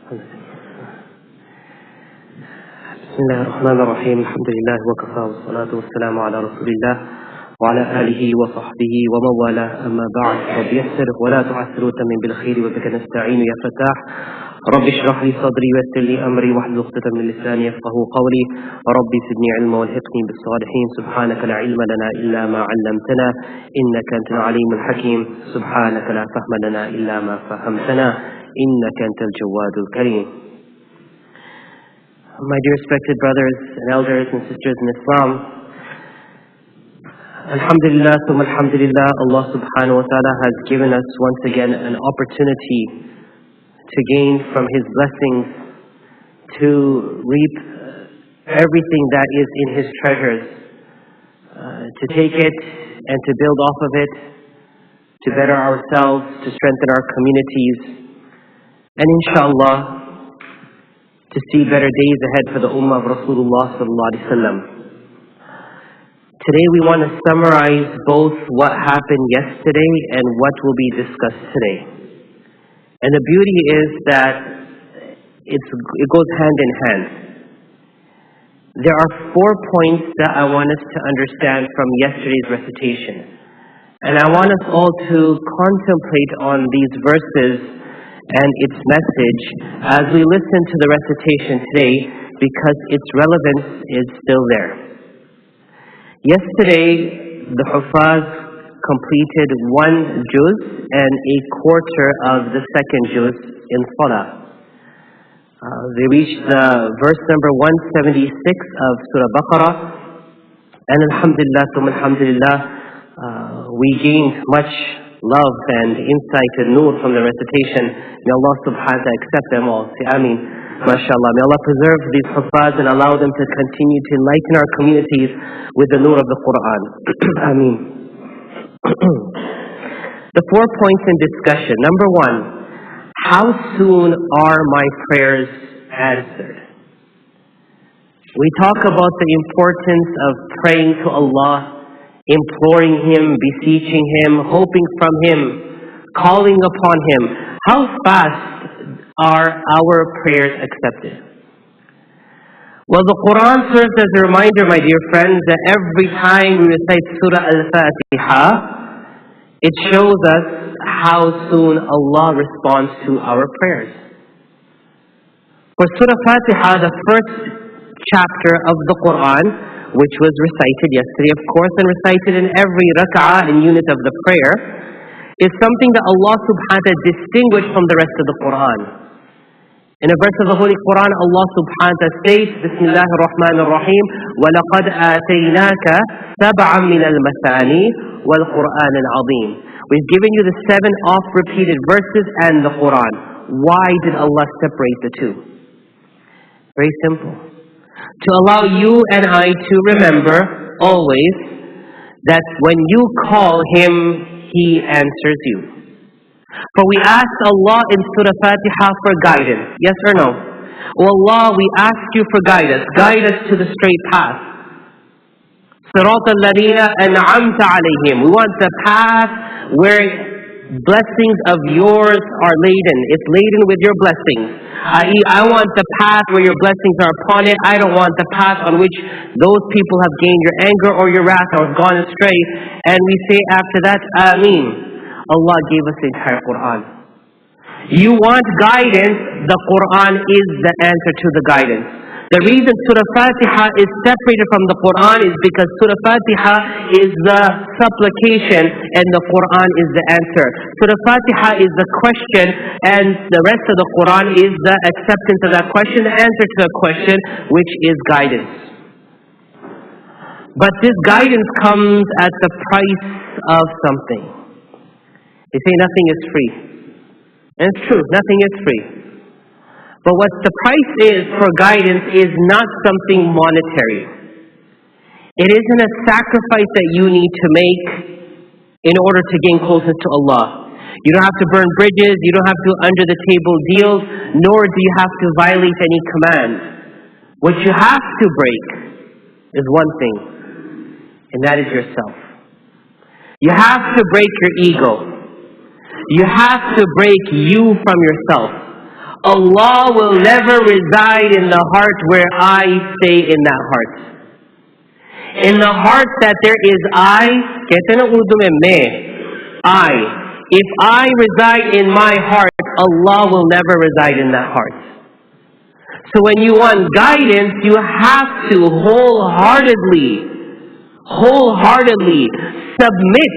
بسم الله الرحمن الرحيم الحمد لله وكفى والصلاة والسلام على رسول الله وعلى آله وصحبه ومن والاه أما بعد رب يسر ولا تعسر وتمم بالخير وبك نستعين يا فتاح رب اشرح لي صدري ويسر لي أمري واحلل عقدة من لساني يفقهوا قولي رب زدني علما والحقني بالصالحين سبحانك لا علم لنا إلا ما علمتنا إنك أنت العليم الحكيم سبحانك لا فهم لنا إلا ما فهمتنا إنك أنت الجواد الكريم. My dear respected brothers and elders and sisters in Islam, Alhamdulillah, thumma alhamdulillah, Allah subhanahu wa ta'ala has given us once again an opportunity to gain from His blessings, to reap everything that is in His treasures, to take it and to build off of it, to better ourselves, to strengthen our communities, and inshallah, to see better days ahead for the ummah of Rasulullah sallallahu alaihi wasallam. Today we want to summarize both what happened yesterday and what will be discussed today. And the beauty is that it goes hand in hand. There are 4 points that I want us to understand from yesterday's recitation. And I want us all to contemplate on these verses and its message as we listen to the recitation today, because its relevance is still there. Yesterday, the Hufaz completed 1 juz and a quarter of the 2nd juz in Salah. They reached the verse number 176 of Surah Baqarah, and alhamdulillah, we gained much love and insight and nur from the recitation. May Allah subhanahu wa ta'ala accept them all. Say Ameen. MashaAllah. May Allah preserve these hufaz and allow them to continue to enlighten our communities with the nur of the Quran. Ameen. The 4 points in discussion. Number 1, how soon are my prayers answered? We talk about the importance of praying to Allah, imploring Him, beseeching Him, hoping from Him, calling upon Him. How fast are our prayers accepted? Well, the Quran serves as a reminder, my dear friends, that every time we recite Surah Al-Fatiha, it shows us how soon Allah responds to our prayers. For Surah Fatiha, the first chapter of the Quran, which was recited yesterday, of course, and recited in every rak'ah and unit of the prayer, is something that Allah subhanahu wa ta'ala distinguished from the rest of the Quran. In a verse of the Holy Quran, Allah subhanahu wa ta'ala states, Bismillah ar-Rahman ar-Rahim, وَلَقَدْ آتَيْنَاكَ سَبْعًا مِنَ الْمَثَانِي وَالْقُرْآنِ الْعَظِيمِ. We've given you the 7 oft-repeated verses and the Quran. Why did Allah separate the 2? Very simple. To allow you and I to remember always that when you call Him, He answers you. For we asked Allah in Surah Fatiha for guidance. Yes or no? Oh Allah, we ask you for guidance. Guide us to the straight path. صِرَاطَ الَّذِينَ أَنْعَمْتَ عَلَيْهِمْ. We want the path where blessings of yours are laden. It's laden with your blessings. I want the path where your blessings are upon it. I don't want the path on which those people have gained your anger or your wrath or have gone astray. And we say after that, Ameen. Allah gave us the entire Quran. You want guidance, the Quran is the answer to the guidance. The reason Surah Fatiha is separated from the Quran is because Surah Fatiha is the supplication and the Quran is the answer. Surah Fatiha is the question and the rest of the Quran is the acceptance of that question, the answer to the question, which is guidance. But this guidance comes at the price of something. They say nothing is free. And it's true, nothing is free. But what the price is for guidance is not something monetary. It isn't a sacrifice that you need to make in order to gain closeness to Allah. You don't have to burn bridges, you don't have to under the table deals, nor do you have to violate any command. What you have to break is one thing, and that is yourself. You have to break your ego. You have to break you from yourself. Allah will never reside in the heart where I stay in that heart. In the heart that there is I, I. If I reside in my heart, Allah will never reside in that heart. So when you want guidance, you have to wholeheartedly submit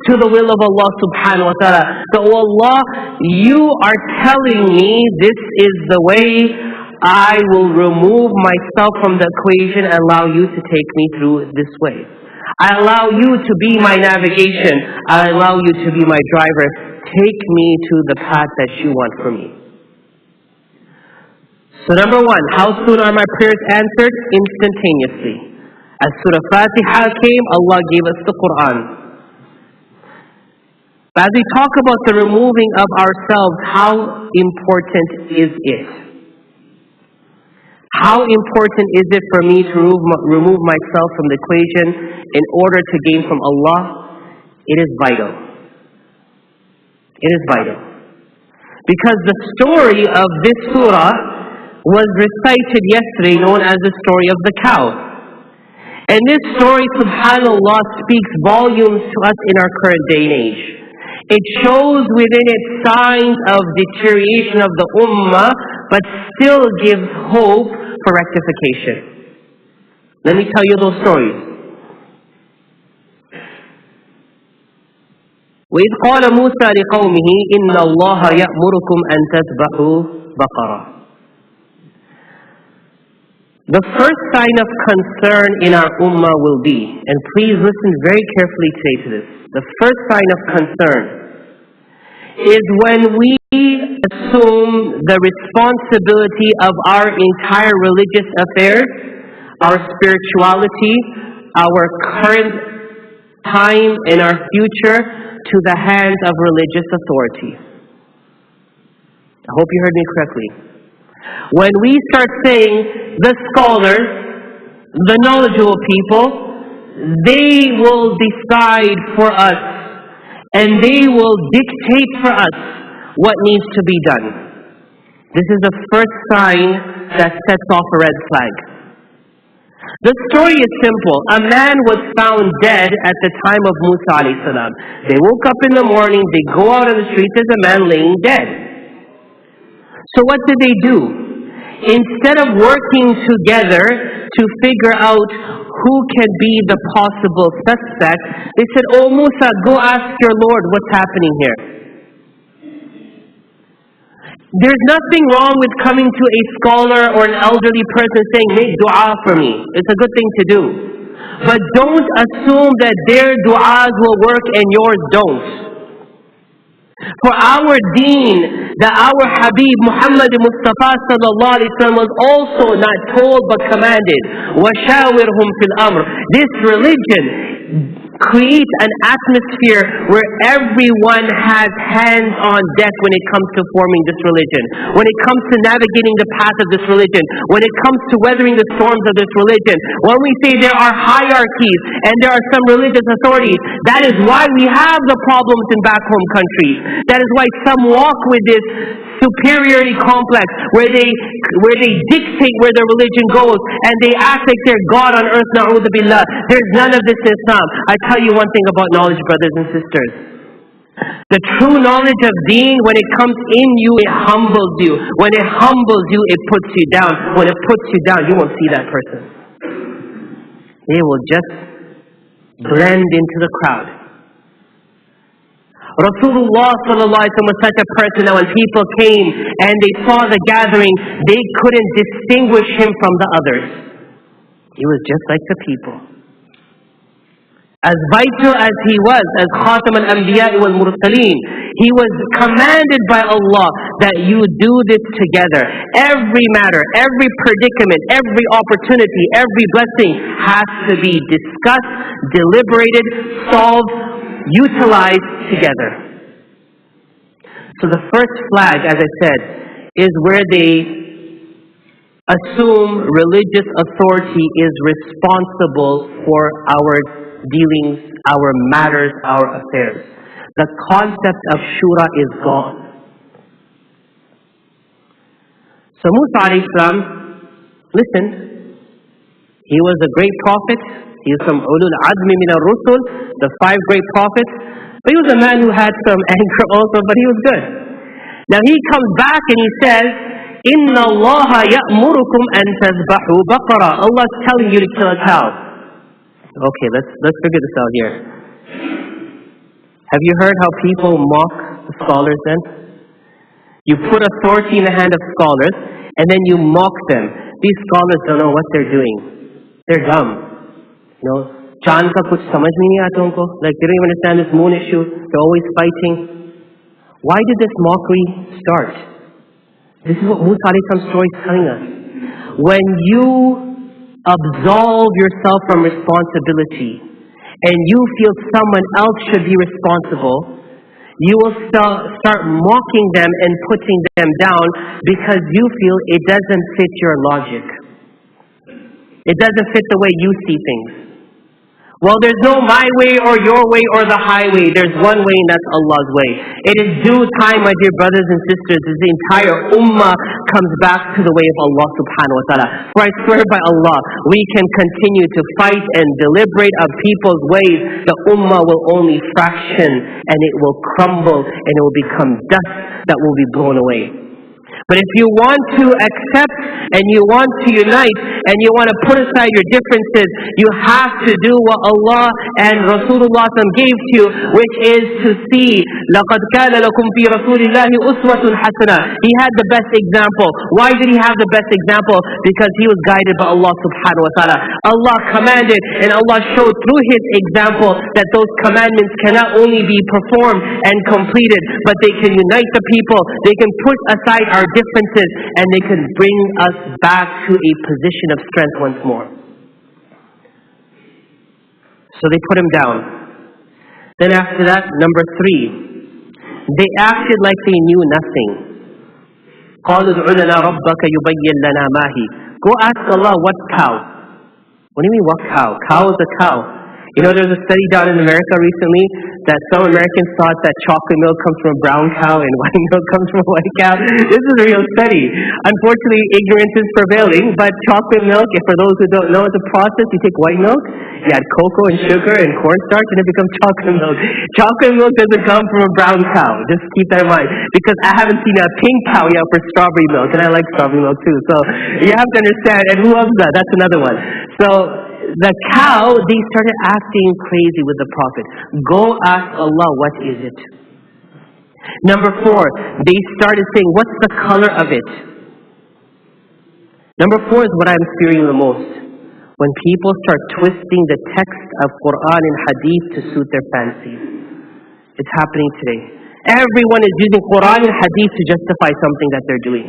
to the will of Allah subhanahu wa ta'ala. So Allah, you are telling me this is the way. I will remove myself from the equation and allow you to take me through this way. I allow you to be my navigation. I allow you to be my driver. Take me to the path that you want for me. So number one, how soon are my prayers answered? Instantaneously. As Surah Fatiha came, Allah gave us the Quran. As we talk about the removing of ourselves, how important is it? How important is it for me to remove myself from the equation in order to gain from Allah? It is vital. It is vital. Because the story of this surah was recited yesterday, known as the story of the cow. And this story, subhanAllah, speaks volumes to us in our current day and age. It shows within it signs of deterioration of the ummah, but still gives hope for rectification. Let me tell you those stories. وَإِذْ قَالَ مُوسَى لِقَوْمِهِ إِنَّ اللَّهَ يَأْمُرُكُمْ أَن تَذْبَحُوا بَقَرَةً. The first sign of concern in our ummah will be, and please listen very carefully today to this, the first sign of concern is when we assume the responsibility of our entire religious affairs, our spirituality, our current time and our future to the hands of religious authority. I hope you heard me correctly. When we start saying the scholars, the knowledgeable people, they will decide for us and they will dictate for us what needs to be done. This is the first sign that sets off a red flag. The story is simple. A man was found dead at the time of Musa alayhi salam. They woke up in the morning, they go out on the street, there's a man laying dead. So what did they do? Instead of working together to figure out who can be the possible suspect, they said, "Oh Musa, go ask your Lord what's happening here." There's nothing wrong with coming to a scholar or an elderly person saying, "Make dua for me." It's a good thing to do. But don't assume that their du'as will work and yours don't. For our deen, that our Habib Muhammad Mustafa sallallahu alaihi wasallam was also not told but commanded. وَشَاوِرْهُمْ فِي الْأَمْرِ. This religion creates an atmosphere where everyone has hands on deck when it comes to forming this religion, when it comes to navigating the path of this religion, when it comes to weathering the storms of this religion. When we say there are hierarchies and there are some religious authorities, that is why we have the problems in back home countries. That is why some walk with this superiority complex where they dictate where their religion goes and they act like they're God on earth. Na'udhu billah. There's none of this in Islam. I tell you one thing about knowledge, brothers and sisters. The true knowledge of deen, when it comes in you, it humbles you. When it humbles you, it puts you down. When it puts you down, you won't see that person. They will just blend into the crowd. Rasulullah sallallahu alaihi wasallam was such a person that when people came and they saw the gathering, they couldn't distinguish him from the others. He was just like the people. As vital as he was, as Khatam al-Anbiya wal Mursaleen, he was commanded by Allah that you do this together. Every matter, every predicament, every opportunity, every blessing has to be discussed, deliberated, solved, utilized together. So the first flag, as I said, is where they assume religious authority is responsible for our dealings, our matters, our affairs. The concept of shura is gone. So Musa alayhi salam listened. He was a great prophet. He was from Ulul Azmi min al-Rusul, the 5 great prophets. But he was a man who had some anger also, but he was good. Now he comes back and he says, Inna Allah ya'murukum an tazbahu baqara. Allah's telling you to kill a cow. Okay, let's figure this out here. Have you heard how people mock the scholars then? You put authority in the hand of scholars and then you mock them. These scholars don't know what they're doing. They're dumb. You know, Chan ka kuch samajh nahi aata unko. Like they don't even understand this moon issue. They're always fighting. Why did this mockery start? This is what Musa alayhi salam's story is telling us. When you absolve yourself from responsibility and you feel someone else should be responsible, you will start mocking them and putting them down because you feel it doesn't fit your logic. It doesn't fit the way you see things. Well, there's no my way or your way or the highway. There's one way and that's Allah's way. It is due time, my dear brothers and sisters, as the entire ummah comes back to the way of Allah subhanahu wa ta'ala. For I swear by Allah, we can continue to fight and deliberate of people's ways. The ummah will only fraction and it will crumble and it will become dust that will be blown away. But if you want to accept and you want to unite and you want to put aside your differences, you have to do what Allah and Rasulullah gave to you, which is to see لَقَدْ كَانَ لَكُمْ فِي رَسُولِ اللَّهِ أُسْوَةٌ حَسَنَةٌ. He had the best example. Why did he have the best example? Because he was guided by Allah subhanahu wa ta'ala. Allah commanded and Allah showed through his example that those commandments cannot only be performed and completed, but they can unite the people. They can put aside our differences and they can bring us back to a position of strength once more. So they put him down. Then after that, number 3, they acted like they knew nothing. قَالُوا ادْعُ لَنَا رَبَّكَ يُبَيِّنْ لَنَا مَا هِي. Go ask Allah what cow. What do you mean what cow? Cow is a cow. You know, there's a study done in America recently that some Americans thought that chocolate milk comes from a brown cow and white milk comes from a white cow. This is a real study. Unfortunately, ignorance is prevailing, but chocolate milk, and for those who don't know, it's a process. You take white milk, you add cocoa and sugar and cornstarch, and it becomes chocolate milk. Chocolate milk doesn't come from a brown cow. Just keep that in mind. Because I haven't seen a pink cow yet for strawberry milk, and I like strawberry milk too. So you have to understand, and who loves that? That's another one. So the cow, they started acting crazy with the Prophet. Go ask Allah, what is it? Number 4, they started saying, what's the color of it? Number 4 is what I'm fearing the most. When people start twisting the text of Quran and Hadith to suit their fancies. It's happening today. Everyone is using Quran and Hadith to justify something that they're doing.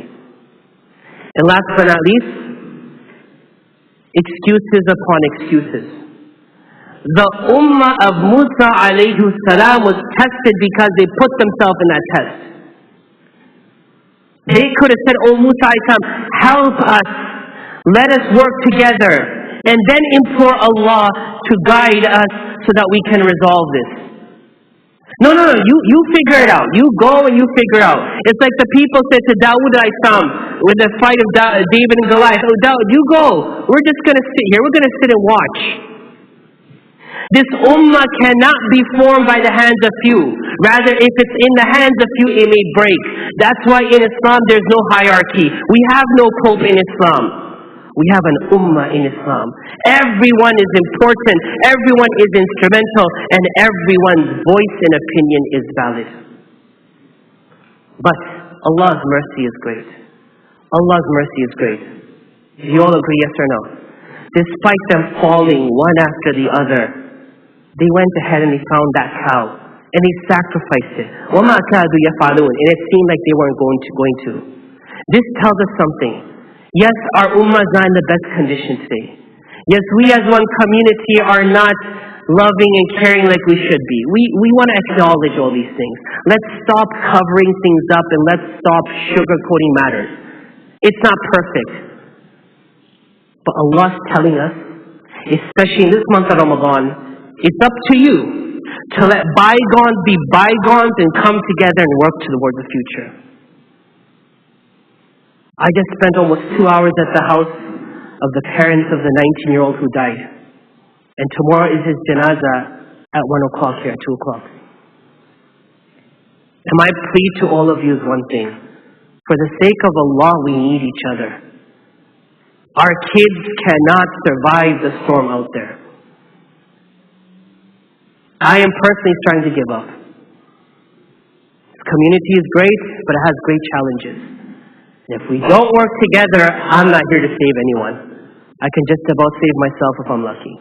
And last but not least, excuses upon excuses. The ummah of Musa alayhi salam was tested because they put themselves in that test. They could have said, oh Musa alayhi salam, help us, let us work together, and then implore Allah to guide us so that we can resolve this. No, you figure it out. You go and you figure out. It's like the people said to Dawood alayhi salam with the fight of David and Goliath, oh Dawood, you go. We're just going to sit here. We're going to sit and watch. This ummah cannot be formed by the hands of few. Rather, if it's in the hands of few, it may break. That's why in Islam there's no hierarchy. We have no pope in Islam. We have an ummah in Islam. Everyone is important, everyone is instrumental, and everyone's voice and opinion is valid. But Allah's mercy is great. Allah's mercy is great. Do you all agree, yes or no? Despite them falling one after the other, they went ahead and they found that cow and they sacrificed it. وَمَا كَادُوا يَفْعَلُونَ. And it seemed like they weren't going to. This tells us something. Yes, our ummah is not in the best condition today. Yes, we as one community are not loving and caring like we should be. We want to acknowledge all these things. Let's stop covering things up and let's stop sugarcoating matters. It's not perfect. But Allah's telling us, especially in this month of Ramadan, it's up to you to let bygones be bygones and come together and work towards the future. I just spent almost 2 hours at the house of the parents of the 19-year-old who died. And tomorrow is his janazah at 1 o'clock here, at 2 o'clock. And my plea to all of you is one thing. For the sake of Allah, we need each other. Our kids cannot survive the storm out there. I am personally starting to give up. This community is great, but it has great challenges. And if we don't work together, I'm not here to save anyone. I can just about save myself if I'm lucky.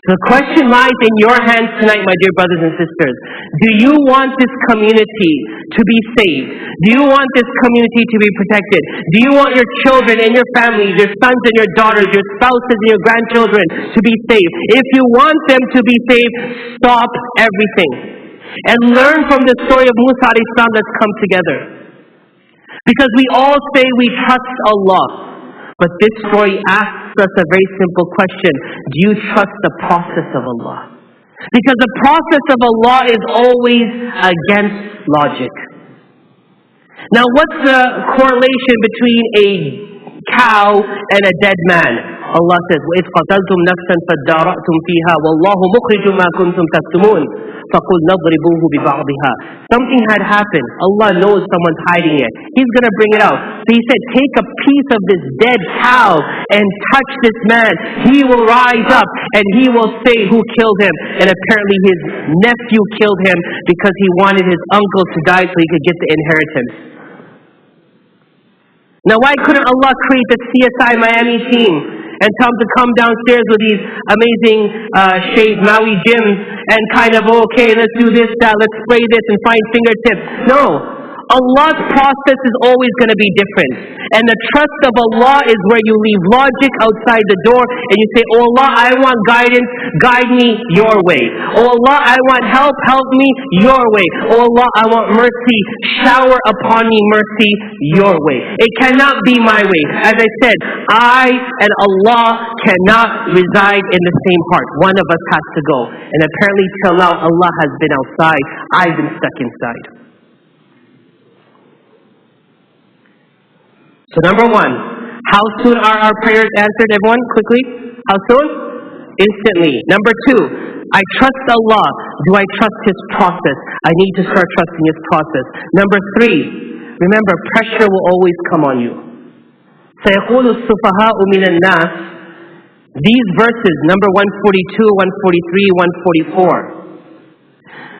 So the question lies in your hands tonight, my dear brothers and sisters. Do you want this community to be saved? Do you want this community to be protected? Do you want your children and your families, your sons and your daughters, your spouses and your grandchildren to be saved? If you want them to be saved, stop everything. And learn from the story of Musa alayhi salam that's come together. Because we all say we trust Allah. But this story asks us a very simple question. Do you trust the process of Allah? Because the process of Allah is always against logic. Now what's the correlation between a cow and a dead man? Allah says, وَإِذْ قَتَلْتُمْ نَفْسًا فَادَّارَأْتُمْ فِيهَا وَاللَّهُ مُخْرِجٌ مَا كُنْتُمْ تَكْتُمُونَ فَقُلْ نَضْرِبُوهُ بِبَعْضِهَا. Something had happened. Allah knows someone's hiding it. He's going to bring it out. So He said, take a piece of this dead cow and touch this man. He will rise up and he will say who killed him. And apparently his nephew killed him because he wanted his uncle to die so he could get the inheritance. Now why couldn't Allah create the CSI Miami team and tell them to come downstairs with these amazing shaved Maui gyms and kind of, okay, let's do this, that, let's spray this and find fingertips? No. Allah's process is always going to be different. And the trust of Allah is where you leave logic outside the door and you say, oh Allah, I want guidance, guide me your way. Oh Allah, I want help, help me your way. Oh Allah, I want mercy, shower upon me mercy your way. It cannot be my way. As I said, I and Allah cannot reside in the same heart. One of us has to go. And apparently till now, Allah has been outside. I've been stuck inside. So number one, how soon are our prayers answered, everyone? Quickly. How soon? Instantly. Number two, I trust Allah. Do I trust His process? I need to start trusting His process. Number three, remember, pressure will always come on you. سَيَقُولُ السُّفَهَاءُ مِنَ النَّاسِ. These verses, number 142, 143, 144.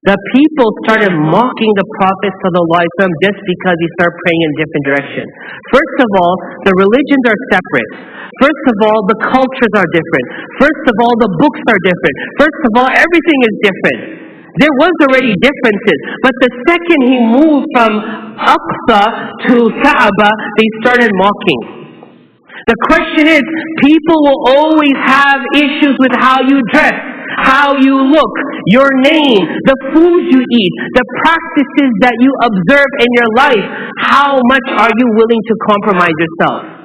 The people started mocking the Prophet ﷺ just because he started praying in different directions. First of all, the religions are separate. First of all, the cultures are different. First of all, the books are different. First of all, everything is different. There was already differences. But the second he moved from Aqsa to Kaaba, they started mocking. The question is, people will always have issues with how you dress, how you look, your name, the food you eat, the practices that you observe in your life. How much are you willing to compromise yourself?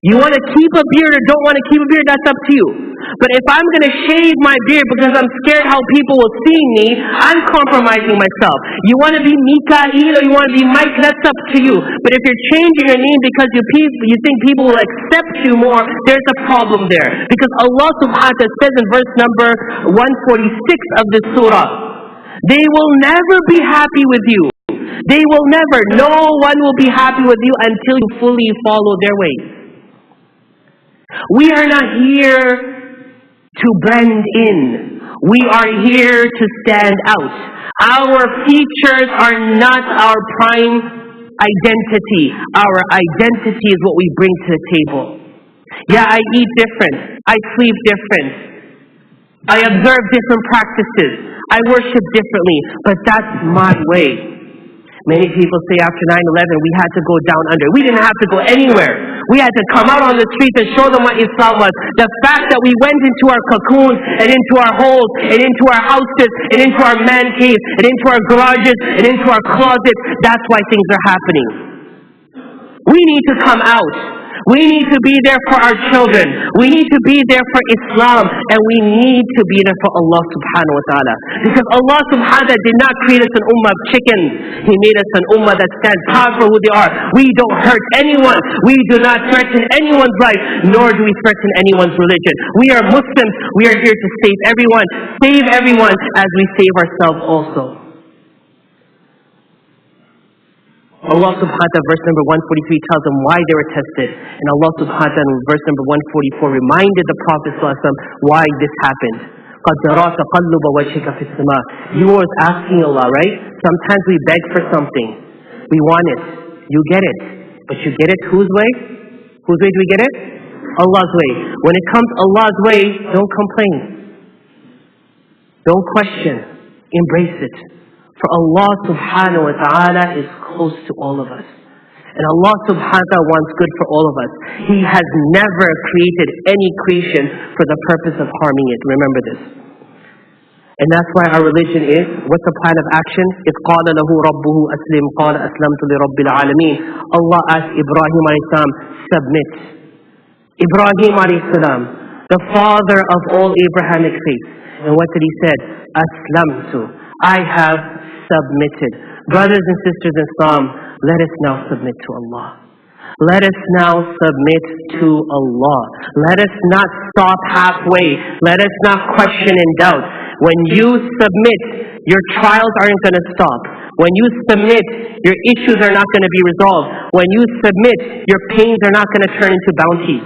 You want to keep a beard or don't want to keep a beard, that's up to you. But if I'm going to shave my beard because I'm scared how people will see me, I'm compromising myself. You want to be Mikael or you want to be Mike, that's up to you. But if you're changing your name because you think people will accept you more, there's a problem there. Because Allah subhanahu wa ta'ala says in verse number 146 of this surah, they will never be happy with you. They will never. No one will be happy with you until you fully follow their ways. We are not here to blend in. We are here to stand out. Our features are not our prime identity. Our identity is what we bring to the table. Yeah, I eat different. I sleep different. I observe different practices. I worship differently. But that's my way. Many people say after 9/11 we had to go down under. We didn't have to go anywhere. We had to come out on the streets and show them what Islam was. The fact that we went into our cocoons and into our holes and into our houses and into our man caves and into our garages and into our closets, that's why things are happening. We need to come out. We need to be there for our children. We need to be there for Islam. And we need to be there for Allah subhanahu wa ta'ala. Because Allah subhanahu wa ta'ala did not create us an ummah of chickens. He made us an ummah that stands proud for who they are. We don't hurt anyone. We do not threaten anyone's life, nor do we threaten anyone's religion. We are Muslims. We are here to save everyone. Save everyone as we save ourselves also. Allah subhanahu wa ta'ala, verse number 143, tells them why they were tested. And Allah subhanahu wa ta'ala, in verse number 144, reminded the Prophet sallallahu alaihi wasallam why this happened. قَدْ جَرَى تَقَلُّبَ وَجْهِكَ فِي السَّمَاءِ. You were asking Allah, right? Sometimes we beg for something. We want it. You get it. But you get it whose way? Whose way do we get it? Allah's way. When it comes Allah's way, don't complain. Don't question. Embrace it. For Allah subhanahu wa ta'ala is close to all of us. And Allah subhanahu wa ta'ala wants good for all of us. He has never created any creation for the purpose of harming it. Remember this. And that's why our religion is, what's the plan of action? إِذْ قَالَ لَهُ رَبُّهُ أَسْلِمْ قَالَ أَسْلَمْتُ لِرَبِّ الْعَالَمِينَ. Allah asked Ibrahim alayhi salam, submit. Ibrahim alayhi salam, the father of all Abrahamic faiths. And what did he say? Aslamtu. I have submitted. Brothers and sisters in Islam, let us now submit to Allah. Let us now submit to Allah. Let us not stop halfway. Let us not question and doubt. When you submit, your trials aren't going to stop. When you submit, your issues are not going to be resolved. When you submit, your pains are not going to turn into bounties.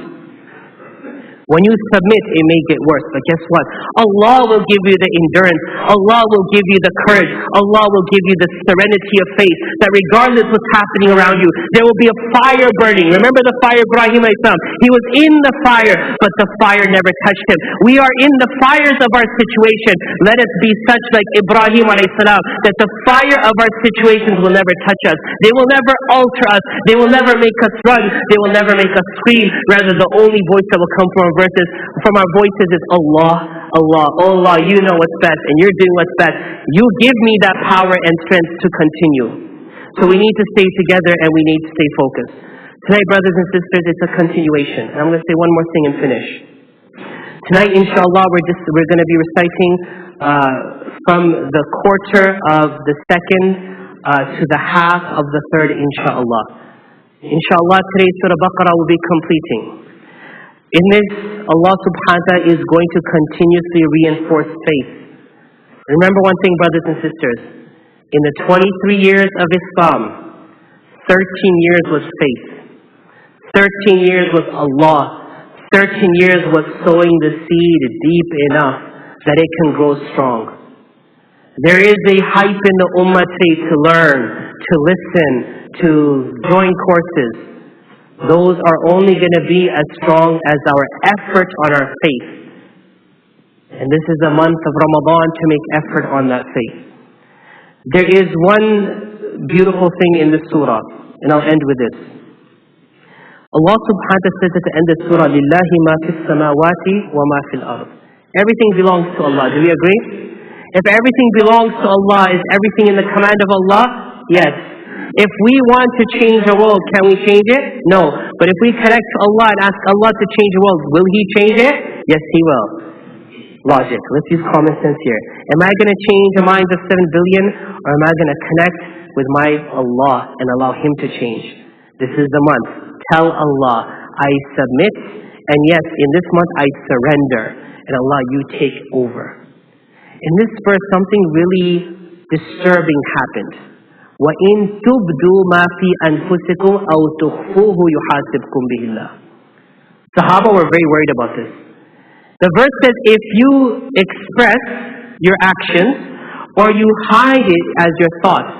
When you submit, it may get worse. But guess what? Allah will give you the endurance. Allah will give you the courage. Allah will give you the serenity of faith. That regardless what's happening around you, there will be a fire burning. Remember the fire Ibrahim alayhi salam? He was in the fire, but the fire never touched him. We are in the fires of our situation. Let us be such like Ibrahim alayhi salam, that the fire of our situations will never touch us. They will never alter us. They will never make us run. They will never make us scream. Rather, the only voice that will come from our voices is Allah, Allah, oh Allah, you know what's best and you're doing what's best. You give me that power and strength to continue. So we need to stay together and we need to stay focused. Tonight, brothers and sisters, it's a continuation. And I'm going to say one more thing and finish. Tonight, inshallah, we're going to be reciting from the quarter of the second to the half of the third, inshallah. Inshallah, today's Surah Baqarah will be completing. In this, Allah subhanahu wa ta'ala is going to continuously reinforce faith. Remember one thing, brothers and sisters. In the 23 years of Islam, 13 years was faith. 13 years was Allah. 13 years was sowing the seed deep enough that it can grow strong. There is a hype in the ummah today to learn, to listen, to join courses. Those are only going to be as strong as our effort on our faith. And this is a month of Ramadan to make effort on that faith. There is one beautiful thing in the surah, and I'll end with this. Allah subhanahu wa ta'ala says at the end of the surah, لِلَّهِ مَا فِي السَّمَاوَاتِ وَمَا فِي الْأَرْضِ. Everything belongs to Allah. Do we agree? If everything belongs to Allah, is everything in the command of Allah? Yes. If we want to change the world, can we change it? No. But if we connect to Allah and ask Allah to change the world, will He change it? Yes, He will. Logic. Let's use common sense here. Am I going to change the minds of 7 billion? Or am I going to connect with my Allah and allow Him to change? This is the month. Tell Allah, I submit. And yes, in this month I surrender. And Allah, you take over. In this verse, something really disturbing happened. وَإِن تُبْدُوا مَا فِي أَنفُسِكُمْ أَوْ تُخْفُوهُ يُحَاسِبْكُمْ بِهِ اللَّهُ. Sahaba were very worried about this. The verse says, if you express your actions or you hide it as your thoughts,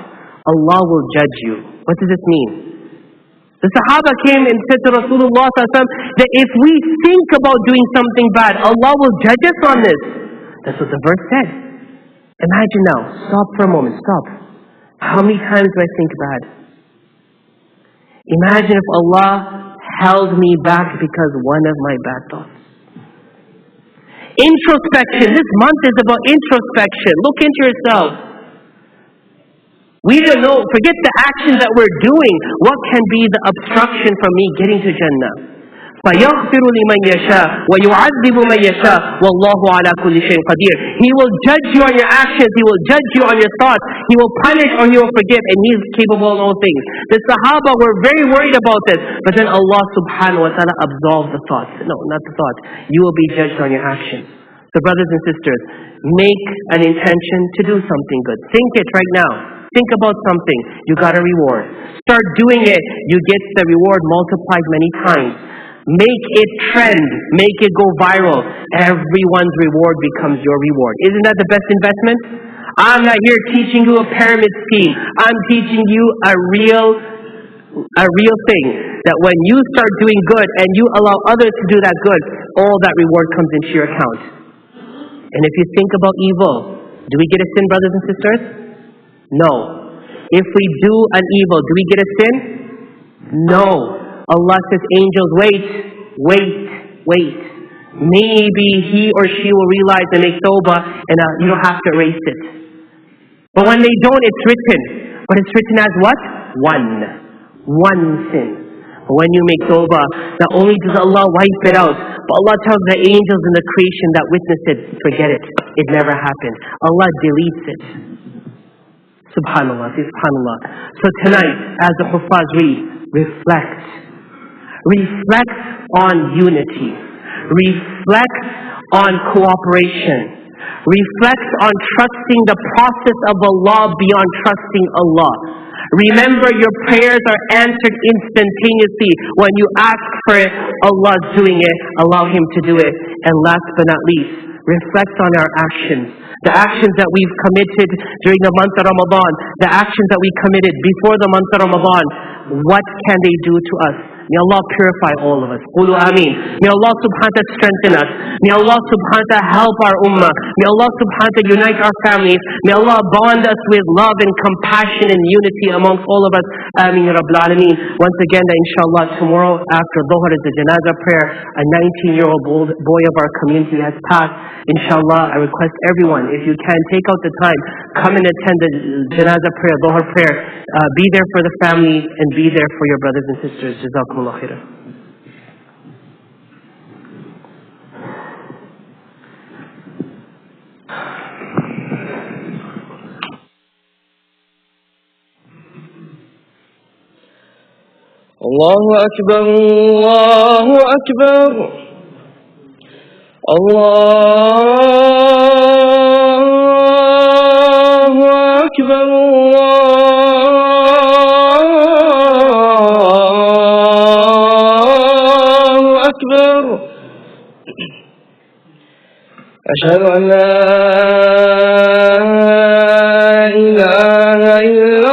Allah will judge you. What does this mean? The Sahaba came and said to Rasulullah that if we think about doing something bad, Allah will judge us on this. That's what the verse said. Imagine now, stop for a moment, stop. How many times do I think bad? Imagine if Allah held me back because one of my bad thoughts. Introspection. This month is about introspection. Look into yourself. We don't know, forget the actions that we're doing. What can be the obstruction from me getting to Jannah? فَيَغْفِرُ لِمَنْ يَشَاءُ وَيُعَذِّبُ مَنْ يَشَاءُ وَاللَّهُ عَلَى كُلِّ شَيْءٍ قَدِيرٌ. He will judge you on your actions, He will judge you on your thoughts, He will punish or He will forgive, and He is capable of all things. The Sahaba were very worried about this, but then Allah subhanahu wa ta'ala absolved the thoughts. No, not the thoughts. You will be judged on your actions. So brothers and sisters, make an intention to do something good. Think it right now. Think about something. You got a reward. Start doing it. You get the reward multiplied many times. Make it trend. Make it go viral. Everyone's reward becomes your reward. Isn't that the best investment? I'm not here teaching you a pyramid scheme. I'm teaching you a real thing. That when you start doing good and you allow others to do that good, all that reward comes into your account. And if you think about evil, do we get a sin, brothers and sisters? No. If we do an evil, do we get a sin? No. Allah says, angels, wait. Maybe he or she will realize and make tawbah, and you don't have to erase it. But when they don't, it's written. But it's written as what? One sin. But when you make tawbah, not only does Allah wipe it out, but Allah tells the angels in the creation that witnessed it, forget it. It never happened. Allah deletes it. Subhanallah. So tonight, as the Huffaz read, reflect on unity. Reflect on cooperation. Reflect on trusting the process of Allah beyond trusting Allah. Remember, your prayers are answered instantaneously. When you ask for it, Allah's doing it. Allow Him to do it. And last but not least, reflect on our actions. The actions that we've committed during the month of Ramadan. The actions that we committed before the month of Ramadan. What can they do to us? May Allah purify all of us. Qulu Ameen. May Allah subhanahu wa ta'ala strengthen us. May Allah subhanahu wa ta'ala help our ummah. May Allah subhanahu wa ta'ala unite our families. May Allah bond us with love and compassion and unity amongst all of us. Ameen ya Rabbil Alameen. Once again, inshallah, tomorrow after Dhuhr is the janazah prayer. A 19-year-old boy of our community has passed. Inshallah, I request everyone, if you can, take out the time, come and attend the janazah prayer, Dhuhr prayer. Be there for the family and be there for your brothers and sisters. Jazakumullah khairan. Allahu Akbar, Allahu Akbar, Allahu Akbar, Allahu Akbar. Ashhadu an la